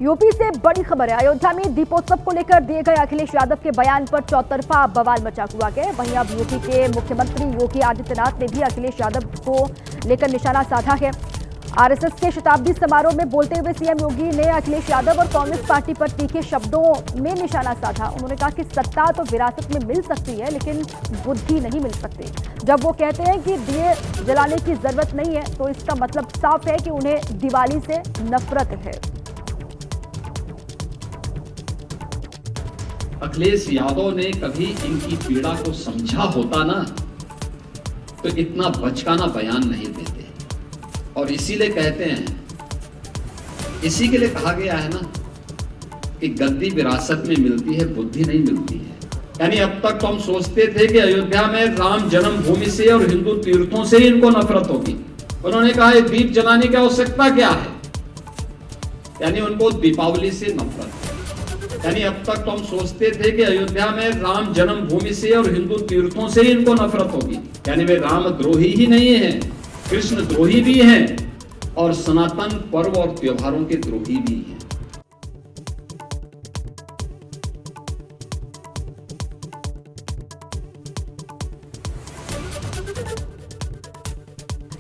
UP से बड़ी खबर है। अयोध्या में दीपोत्सव को लेकर दिए गए अखिलेश यादव के बयान पर चौतरफा बवाल मचा हुआ है। वहीं अब यूपी के मुख्यमंत्री योगी आदित्यनाथ ने भी अखिलेश यादव को लेकर निशाना साधा है। आरएसएस के शताब्दी समारोह में बोलते हुए सीएम योगी ने अखिलेश यादव और कांग्रेस पार्टी पर तीखे शब्दों में निशाना साधा। उन्होंने कहा कि सत्ता तो विरासत में मिल सकती है, लेकिन बुद्धि नहीं मिल सकती। जब वो कहते हैं कि दिए जलाने की जरूरत नहीं है, तो इसका मतलब साफ है कि उन्हें दिवाली से नफरत है। अखिलेश यादव ने कभी इनकी पीड़ा को समझा होता ना, तो इतना बचकाना बयान नहीं देते। और इसीलिए कहते हैं, इसी के लिए कहा गया है ना कि गद्दी विरासत में मिलती है, बुद्धि नहीं मिलती है। यानी अब तक तो हम सोचते थे कि अयोध्या में राम जन्मभूमि से और हिंदू तीर्थों से ही इनको नफरत होगी। उन्होंने कहा ये दीप जलाने की आवश्यकता क्या है, यानी उनको दीपावली से नफरत है। यानी अब तक तो हम सोचते थे कि अयोध्या में राम जन्मभूमि से और हिंदू तीर्थों से ही इनको नफरत होगी। यानी वे राम द्रोही ही नहीं हैं, कृष्ण द्रोही भी हैं और सनातन पर्व और त्योहारों के द्रोही भी हैं।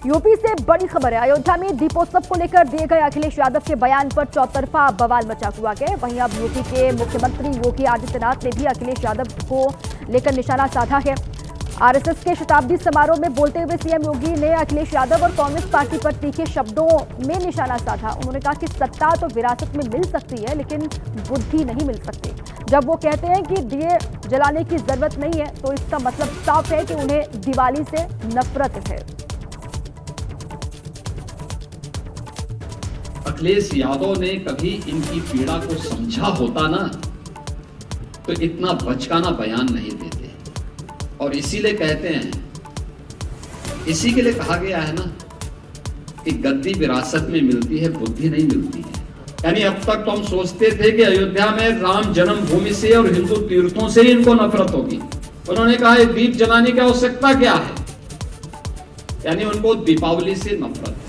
यूपी से बड़ी खबर है। अयोध्या में दीपोत्सव को लेकर दिए गए अखिलेश यादव के बयान पर चौतरफा बवाल मचा हुआ है। वहीं अब यूपी के मुख्यमंत्री योगी आदित्यनाथ ने भी अखिलेश यादव को लेकर निशाना साधा है। आरएसएस के शताब्दी समारोह में बोलते हुए सीएम योगी ने अखिलेश यादव और कांग्रेस पार्टी पर तीखे शब्दों में निशाना साधा। उन्होंने कहा कि सत्ता तो विरासत में मिल सकती है, लेकिन बुद्धि नहीं मिल सकती। जब वो कहते हैं कि दिए जलाने की जरूरत नहीं है, तो इसका मतलब साफ है कि उन्हें दिवाली से नफरत है। अखिलेश यादव ने कभी इनकी पीड़ा को समझा होता ना, तो इतना बचकाना बयान नहीं देते। और इसीलिए कहते हैं, इसी के लिए कहा गया है ना कि गद्दी विरासत में मिलती है, बुद्धि नहीं मिलती है। यानी अब तक तो हम सोचते थे कि अयोध्या में राम जन्मभूमि से और हिंदू तीर्थों से ही इनको नफरत होगी। उन्होंने कहा ये दीप जलाने की आवश्यकता क्या है, यानी उनको दीपावली से नफरत है।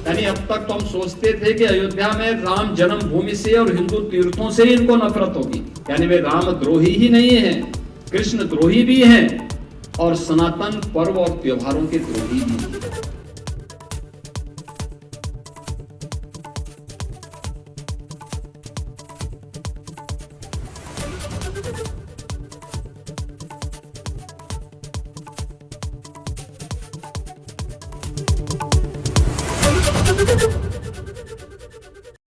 यानी अब तक तो हम सोचते थे कि अयोध्या में राम जन्मभूमि से और हिंदू तीर्थों से ही इनको नफरत होगी। यानी वे राम द्रोही ही नहीं हैं, कृष्ण द्रोही भी हैं और सनातन पर्व और त्योहारों के द्रोही भी हैं।